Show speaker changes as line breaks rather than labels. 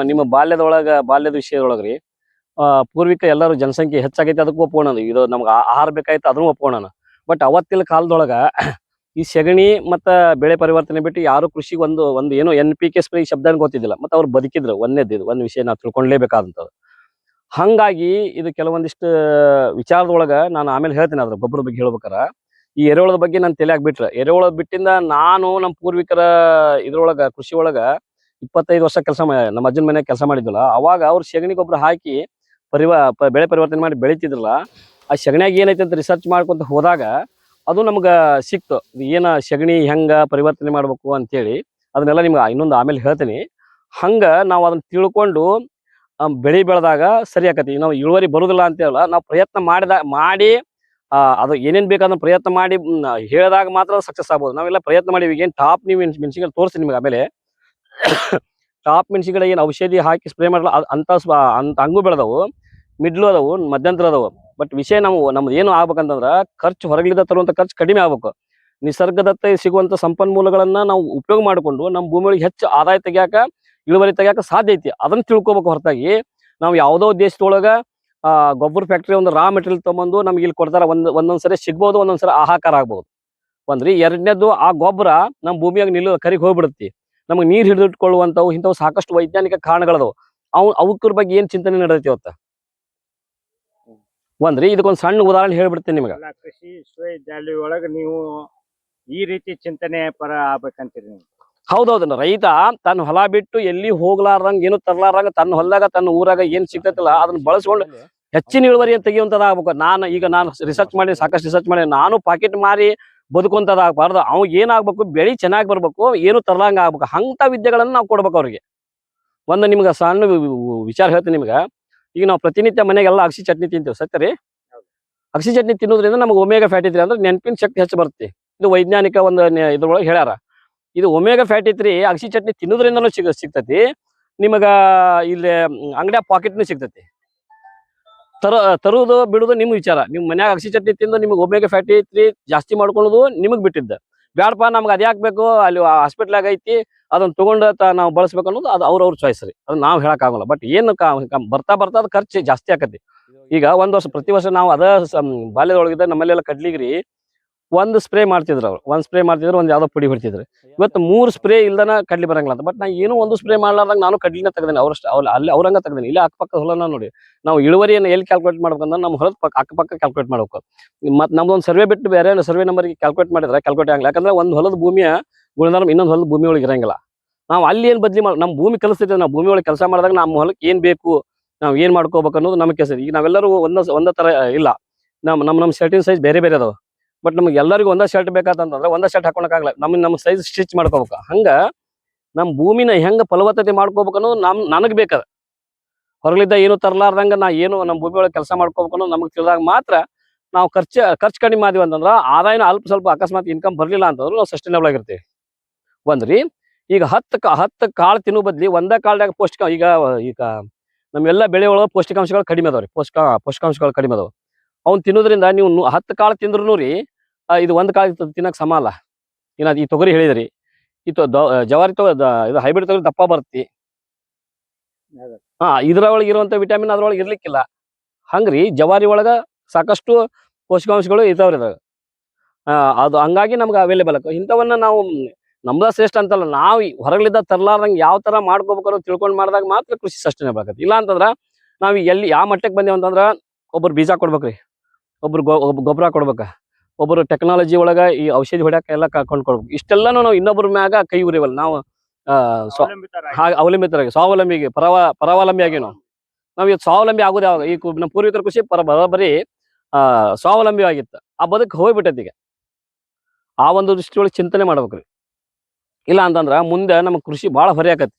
ನಿಮ್ಮ ಬಾಲ್ಯದ ವಿಷಯದೊಳಗ್ರಿ ಪೂರ್ವಿಕ ಎಲ್ಲರೂ ಜನಸಂಖ್ಯೆ ಹೆಚ್ಚಾಗೈತಿ ಅದಕ್ಕೂ ಒಪ್ಕೋಣ. ಇದು ನಮ್ಗೆ ಆಹಾರ ಬೇಕಾಯ್ತು ಅದನ್ನು ಒಪ್ಕೋಣ. ಬಟ್ ಅವತ್ತಿನ ಕಾಲದೊಳಗ ಈ ಸೆಗಣಿ ಮತ್ತ ಬೆಳೆ ಪರಿವರ್ತನೆ ಬಿಟ್ಟು ಯಾರು ಕೃಷಿಗೆ ಒಂದು ಏನೋ NPK ಸ್ಪ್ರೇ ಶಬ್ದ ಗೊತ್ತಿದ್ದಿಲ್ಲ. ಮತ್ತೆ ಅವ್ರು ಬದುಕಿದ್ರು. ಒಂದ್ ವಿಷಯ ನಾವು ತಿಳ್ಕೊಂಡ್ಲೇಬೇಕಾದಂಥದ್ದು. ಹಂಗಾಗಿ ಇದು ಕೆಲವೊಂದಿಷ್ಟು ವಿಚಾರದೊಳಗ ನಾನು ಆಮೇಲೆ ಹೇಳ್ತೀನಿ. ಅದ್ರ ಗೊಬ್ಬರದ ಬಗ್ಗೆ ಹೇಳ್ಬೇಕಾರ ಈ ಎರೆಹುಳದ ಬಗ್ಗೆ ನಾನು ತಲೆಯಾಗಿ ಬಿಟ್ರೆ, ಎರೆಹುಳ ಬಿಟ್ಟಿಂದ ನಾನು ನಮ್ಮ ಪೂರ್ವಿಕರ ಇದ್ರೊಳಗ ಕೃಷಿ ಒಳಗ 25 ವರ್ಷ ನಮ್ಮ ಅಜ್ಜನ ಮನೆ ಕೆಲಸ ಮಾಡಿದ್ವಲ್ಲ, ಅವಾಗ ಅವ್ರು ಸೆಗಣಿ ಗೊಬ್ಬರ ಹಾಕಿ ಬೆಳೆ ಪರಿವರ್ತನೆ ಮಾಡಿ ಬೆಳಿತಿದ್ರಲ್ಲ. ಆ ಸೆಗಣಿಯಾಗ ಏನೈತೆ ಅಂತ ರಿಸರ್ಚ್ ಮಾಡ್ಕೊಂತ ಹೋದಾಗ ಅದು ನಮ್ಗೆ ಸಿಕ್ತು. ಏನ ಸೆಗಣಿ ಹೆಂಗ ಪರಿವರ್ತನೆ ಮಾಡ್ಬೇಕು ಅಂತೇಳಿ ಅದನ್ನೆಲ್ಲ ನಿಮ್ಗೆ ಇನ್ನೊಂದು ಆಮೇಲೆ ಹೇಳ್ತೀನಿ. ಹಂಗ ನಾವು ಅದನ್ನ ತಿಳ್ಕೊಂಡು ಬೆಳೆ ಬೆಳೆದಾಗ ಸರಿ ಆಕತಿ. ನಾವು ಇಳುವರಿ ಬರುದಿಲ್ಲ ಅಂತೇಳಲ್ಲ, ನಾವು ಪ್ರಯತ್ನ ಮಾಡಿ ಅದು ಏನೇನ್ ಬೇಕಾದ ಪ್ರಯತ್ನ ಮಾಡಿ ಹೇಳಿದಾಗ ಮಾತ್ರ ಸಕ್ಸಸ್ ಆಗ್ಬೋದು. ನಾವೆಲ್ಲ ಪ್ರಯತ್ನ ಮಾಡಿವಿ. ಏನು ಟಾಪ್ ನೀವು ಮೆಣಸಿನಕಾಯಿ ತೋರಿಸಿ ನಿಮ್ಗೆ ಆಮೇಲೆ ಟಾಪ್ ಮೆಣಸಿನಕಾಯಿ ಏನು ಔಷಧಿ ಹಾಕಿ ಸ್ಪ್ರೇ ಮಾಡಲ್ಲ ಅಂತ ಹಂಗೂ ಬೆಳೆದವು, ಮಿಡ್ಲು ಅದಾವು, ಮಧ್ಯಂತರ ಅದಾವು. ಬಟ್ ವಿಷಯ ನಮ್ದು ಏನು ಆಗ್ಬೇಕಂತಂದ್ರ ಖರ್ಚು ಹೊರಗಲಿಂದ ತರುವಂತ ಖರ್ಚು ಕಡಿಮೆ ಆಗ್ಬೇಕು. ನಿಸರ್ಗದತ್ತ ಸಿಗುವಂತ ಸಂಪನ್ಮೂಲಗಳನ್ನ ನಾವು ಉಪಯೋಗ ಮಾಡಿಕೊಂಡು ನಮ್ಮ ಭೂಮಿಯೊಳಗೆ ಹೆಚ್ಚು ಆದಾಯ ತೆಗಿಯಾಕ, ಇಳುವರಿ ತೆಗಿಯಾಕ ಸಾಧ್ಯ ಐತಿ. ಅದನ್ನ ತಿಳ್ಕೊಬೇಕು. ಹೊರತಾಗಿ ನಾವು ಯಾವುದೋ ದೇಶದೊಳಗ ಗೊಬ್ಬರ ಫ್ಯಾಕ್ಟ್ರಿ ಒಂದು ರಾ ಮೆಟೀರಿಯಲ್ ತೊಗೊಂಬಂದು ನಮ್ಗೆ ಇಲ್ಲಿ ಕೊಡ್ತಾರ. ಒಂದೊಂದ್ಸರಿ ಸಿಗ್ಬೋದು, ಒಂದೊಂದ್ಸರಿ ಆಹಾಕಾರ ಆಗ್ಬೋದು. ಒಂದ್ರಿ ಎರಡನೇದು ಆ ಗೊಬ್ಬರ ನಮ್ಮ ಭೂಮಿಯಾಗ ಕರಿಗೆ ಹೋಗ್ಬಿಡುತ್ತೆ. ನಮಗೆ ನೀರು ಹಿಡಿದಿಟ್ಕೊಳ್ಳುವಂಥವು ಇಂಥವು ಸಾಕಷ್ಟು ವೈಜ್ಞಾನಿಕ ಕಾರಣಗಳದವು. ಅವಕ್ರ ಬಗ್ಗೆ ಏನ್ ಚಿಂತನೆ ನಡೆದೈತಿ ಇವತ್ತ ಒಂದ್ರಿ ಇದಕ್ಕೊಂದು ಸಣ್ಣ ಉದಾಹರಣೆ ಹೇಳ್ಬಿಡ್ತೀನಿ ನಿಮ್ಗೆ.
ಕೃಷಿ ವಿಶ್ವವಿದ್ಯಾಲಯ ಒಳಗ ನೀವು ಈ ರೀತಿ ಚಿಂತನೆ ಪರ ಆಗ್ಬೇಕಂತೀರಿ ನೀವು?
ಹೌದೌದನ್ನ. ರೈತ ತನ್ನ ಹೊಲ ಬಿಟ್ಟು ಎಲ್ಲಿ ಹೋಗ್ಲಾರ್ದಂಗ ಏನು ತರ್ಲಾರ್ದಂಗ ತನ್ನ ಹೊಲದಾಗ ತನ್ನ ಊರಾಗ ಏನ್ ಸಿಗ್ತೈತಲ್ಲ ಅದನ್ನ ಬಳಸ್ಕೊಂಡು ಹೆಚ್ಚಿನ ಇಳುವರಿ ತೆಗಿಯುವಂತದ ಆಗ್ಬೇಕು. ನಾನು ರಿಸರ್ಚ್ ಮಾಡಿ ಸಾಕಷ್ಟು ರಿಸರ್ಚ್ ಮಾಡಿ ನಾನು ಪಾಕೆಟ್ ಮಾರಿ ಬದುಕುವಂತದ ಆಗ್ಬಾರ್ದು. ಅವಾಗ ಏನಾಗ್ಬೇಕು, ಬೆಳಿ ಚೆನ್ನಾಗಿ ಬರ್ಬೇಕು, ಏನು ತರ್ಲಂಗ ಆಗ್ಬೇಕು. ಅಂತ ವಿದ್ಯೆಗಳನ್ನ ನಾವು ಕೊಡ್ಬೇಕು ಅವ್ರಿಗೆ. ನಿಮ್ಗೆ ಸಣ್ಣ ವಿಚಾರ ಹೇಳ್ತೀನಿ ನಿಮ್ಗೆ. ಈಗ ನಾವು ಪ್ರತಿನಿತ್ಯ ಮನೆಗೆಲ್ಲ ಅಗಸಿ ಚಟ್ನಿ ತಿಂತೀವಿ, ಸತ್ಯರಿ. ಅಗಸಿ ಚಟ್ನಿ ತಿನ್ನೋದ್ರಿಂದ ನಮ್ಗೆ ಒಮೆಗಾ ಫ್ಯಾಟಿ 3 ಅಂದ್ರೆ ನೆನಪಿನ ಶಕ್ತಿ ಹೆಚ್ಚು ಬರುತ್ತೆ. ಇದು ವೈಜ್ಞಾನಿಕ ಇದ್ರೊಳಗೆ ಹೇಳ್ಯಾರ. ಇದು ಒಮೆಗಾ ಫ್ಯಾಟಿ 3 ಅಗಸಿ ಚಟ್ನಿ ತಿನ್ನೋದ್ರಿಂದನೂ ಸಿಗ್ತೈತಿ. ನಿಮಗ ಇಲ್ಲಿ ಅಂಗಡಿಯ ಪಾಕೆಟ್ನು ಸಿಗ್ತೈತಿ. ತರುವುದು ಬಿಡುದು ನಿಮ್ ವಿಚಾರ. ನಿಮ್ ಮನ್ಯಾಗ ಅಗಸಿ ಚಟ್ನಿ ತಿಂದು ನಿಮ್ಗೆ ಒಮೆಗಾ ಫ್ಯಾಟಿ 3 ಜಾಸ್ತಿ ಮಾಡ್ಕೊಳ್ಳೋದು ನಿಮಗ್ ಬಿಟ್ಟಿದ್ದ. ಬ್ಯಾಡಪ್ಪ ನಮ್ಗೆ ಅದೇ ಹಾಕ್ಬೇಕು, ಅಲ್ಲಿ ಹಾಸ್ಪಿಟ್ಲಾಗ ಐತಿ ಅದನ್ನ ತಗೊಂಡು ನಾವು ಬಳಸ್ಬೇಕು ಅನ್ನೋದು ಅದು ಅವ್ರ ಚಾಯ್ಸ್ ರೀ. ಅದನ್ನ ನಾವು ಹೇಳಕ್ ಆಗಲ್ಲ. ಬಟ್ ಏನು ಬರ್ತಾ ಅದು ಖರ್ಚು ಜಾಸ್ತಿ ಆಕತಿ. ಈಗ ಪ್ರತಿ ವರ್ಷ ನಾವು ಬಾಲ್ಯದೊಳಗಿದ್ದ ನಮ್ಮಲ್ಲೆಲ್ಲ ಕಡ್ಲಿಗ್ರಿ ಒಂದು ಸ್ಪ್ರೇ ಮಾಡ್ತಿದ್ರು. ಒಂದ್ ಸ್ಪ್ರೇ ಮಾಡ್ತಿದ್ರು, ಒಂದ್ ಯಾವ್ದೋ ಪುಡಿ ಹೊಡ್ತಿದ್ರು. ಇವತ್ತು 3 ಸ್ಪ್ರೇ ಇಲ್ದನ ಕಡ್ಲಿ ಬರಂಗಿಲ್ಲ ಅಂತ. ಬಟ್ ನಾ ಏನು ಒಂದು ಸ್ಪ್ರೇ ಮಾಡ್ಲಾರ್ದಾಗ ನಾನು ಕಡ್ಲಿನ ತೆಗ್ದೇನೆ. ಅಲ್ಲಿ ಅವ್ರಂಗ ತೆಗ್ದೇನೆ. ಇಲ್ಲ ಅಕ್ಕಪಕ್ಕ ಹೊಲನ ನೋಡಿ ನಾವು ಇಳುವರಿಯನ್ನು ಎಲ್ಲಿ ಕ್ಯಾಲ್ಕುಲೇಟ್ ಮಾಡ್ಬೇಕಂದ್ರೆ ನಮ್ಮ ಹೊಲದ ಅಕ್ಕಪಕ್ಕ ಕ್ಯಾಲ್ಕುಲೇಟ್ ಮಾಡ್ಬೇಕು. ಮತ್ ನಮ್ದೊಂದು ಸರ್ವೆ ಬಿಟ್ಟು ಬೇರೆ ಸರ್ವೆ ನಂಬರ್ಗೆ ಕ್ಯಾಲ್ಕುಲೇಟ್ ಮಾಡಿದ್ರೆ ಕ್ಯಾಲ್ಕುಲೇಟ್ ಆಗಲ್ಲ. ಯಾಕಂದ್ರೆ ಒಂದು ಹೊಲದ ಭೂಮಿಯ ಗುಣಧರ್ಮ ಇನ್ನೊಂದು ಹೊಲದ ಭೂಮಿ ಒಳಗೆ ಇರಂಗಿಲ್ಲ. ನಾವು ಅಲ್ಲಿ ಏನ್ ಬದ್ಲಿ ನಮ್ಮ ಭೂಮಿ ಕಲಿಸ್ತೈತೆ. ನಾವು ಭೂಮಿ ಒಳಗೆ ಕೆಲಸ ಮಾಡಿದಾಗ ನಮ್ಮ ಹೊಲಕ್ಕೆ ಏನ್ ಬೇಕು, ನಾವು ಏನ್ ಮಾಡ್ಕೋಬೇಕು ಅನ್ನೋದು ನಮಗೆ ಕೆಲಸ. ಈಗ ನಾವೆಲ್ಲರೂ ಒಂದ ತರ ಇಲ್ಲ. ನಮ್ಮ ಶರ್ಟಿನ ಸೈಜ್ ಬೇರೆ ಬೇರೆ ಅದಾವ. ಬಟ್ ನಮ್ಗೆ ಎಲ್ಲರಿಗೂ ಒಂದ ಶರ್ಟ್ ಬೇಕಾತಂತಂದ್ರೆ ಒಂದ ಶರ್ಟ್ ಹಾಕೊಳಕ್ಕಾಗಲ್ಲ. ನಮ್ಮ ಸೈಜ್ ಸ್ಟಿಚ್ ಮಾಡ್ಕೋಬೇಕು. ಹಂಗ ನಮ್ಮ ಭೂಮಿನ ಹೆಂಗ ಫಲವತ್ತತೆ ಮಾಡ್ಕೋಬೇಕು ಅನ್ನೋದು ನನಗ್ ಬೇಕದ. ಹೊರಗಲಿದ್ದ ಏನು ತರಲಾರ್ದಂಗ ನಮ್ಮ ಭೂಮಿ ಒಳಗೆ ಕೆಲಸ ಮಾಡ್ಕೋಬೇಕು ಅನ್ನೋದು ನಮಗೆ ತಿಳಿದಾಗ ಮಾತ್ರ ನಾವು ಖರ್ಚು ಕಡಿಮೆ ಮಾಡಿದ್ವಿ ಅಂತಂದ್ರ ಆದಾಯನ ಸ್ವಲ್ಪ ಅಕಸ್ಮಾತ್ ಇನ್ಕಮ್ ಬರ್ಲಿಲ್ಲ ಅಂತಂದ್ರೆ ನಾವು ಸಸ್ಟೈನಬಲ್ ಆಗಿರ್ತೀವಿ. ಒಂದ್ರಿ ಈಗ 10 ಕಾಳು ತಿನ್ನೋ ಬದ್ಲಿ ಒಂದ ಕಾಳ್ದಾಗ ಈಗ ನಮ್ಮೆಲ್ಲ ಬೆಳೆ ಒಳಗೆ ಪೌಷ್ಟಿಕಾಂಶಗಳು ಕಡಿಮೆ ಅದಾವ್ರಿ. ಪೌಷ್ಟಿಕಾಂಶಗಳು ಕಡಿಮೆ ಅದಾವ. ಅವ್ನು ತಿನ್ನೋದ್ರಿಂದ ನೀವು 10 ಕಾಳು ತಿಂದ್ರು ರೀ ಇದು ಒಂದ್ ಕಾಳು ತಿನ್ನಕ್ ಸಮ ಅಲ್ಲ. ಈ ತೊಗರಿ ಹೇಳಿದ್ರಿ, ಜವಾರಿ ಇದು ಹೈಬ್ರಿಡ್ ತೊಗರಿ ದಪ್ಪ ಬರುತ್ತೆ. ಇದ್ರೊಳಗೆ ಇರುವಂತ ವಿಟಮಿನ್ ಅದ್ರೊಳಗೆ ಇರ್ಲಿಕ್ಕಿಲ್ಲ. ಹಂಗ್ರಿ ಜವಾರಿ ಒಳಗ ಸಾಕಷ್ಟು ಪೋಷಕಾಂಶಗಳು ಇದಾವ್ರಿ ಅದಾಗ. ಅದು ಹಂಗಾಗಿ ನಮ್ಗೆ ಅವೈಲೇಬಲ್ ಇಂಥವನ್ನ ನಾವು ನಮ್ದ ಶ್ರೇಷ್ಠ ಅಂತಲ್ಲ. ನಾವು ಹೊರಗಲಿದ್ದ ತರ್ಲಾರ್ದಂಗೆ ಯಾವ ತರ ಮಾಡ್ಕೋಬೇಕು ತಿಳ್ಕೊಂಡ್ ಮಾಡಿದಾಗ ಮಾತ್ರ ಕೃಷಿ ಸಸ್ಟೈನಬಲ್ ಆಗತ್ತೆ. ಇಲ್ಲ ಅಂತಂದ್ರ ನಾವ್ ಎಲ್ಲಿ ಯಾವ ಮಟ್ಟಕ್ಕೆ ಬಂದೇವ್ ಅಂತಂದ್ರ ಒಬ್ರು ಬೀಜ ಕೊಡ್ಬೇಕ್ರಿ, ಒಬ್ರು ಗೊಬ್ಬರ ಕೊಡ್ಬೇಕ, ಒಬ್ರು ಟೆಕ್ನಾಲಜಿ ಒಳಗ ಈ ಔಷಧಿ ಹೊಡ್ಯಾಕ ಎಲ್ಲ ಕೊಂಡ್ಕೊಡ್ಬೇಕು. ಇಷ್ಟೆಲ್ಲಾನು ನಾವು ಇನ್ನೊಬ್ರ ಮ್ಯಾಗ ಕೈ ಉರಿವಲ್ಲ. ನಾವು ಅವಲಂಬಿತರಾಗಿ ಸ್ವಾವಲಂಬಿಗೆ ಪರಾವಲಂಬಿ ಆಗಿ ನಾವ್ ಇವತ್ತು ಸ್ವಾವಲಂಬಿ ಆಗೋದು ಯಾವಾಗ? ಈ ನಮ್ಮ ಪೂರ್ವಿಕರ ಕೃಷಿ ಬರೀ ಸ್ವಾವಲಂಬಿ ಆಗಿತ್ತು. ಆ ಬದುಕು ಹೋಗ್ಬಿಟ್ಟೈತಿ. ಈಗ ಆ ಒಂದು ದೃಷ್ಟಿಯೊಳಗೆ ಚಿಂತನೆ ಮಾಡ್ಬೇಕ್ರಿ. ಇಲ್ಲ ಅಂತಂದ್ರ ಮುಂದೆ ನಮ್ಗೆ ಕೃಷಿ ಬಹಳ ಹೊರೆ ಆಕತಿ.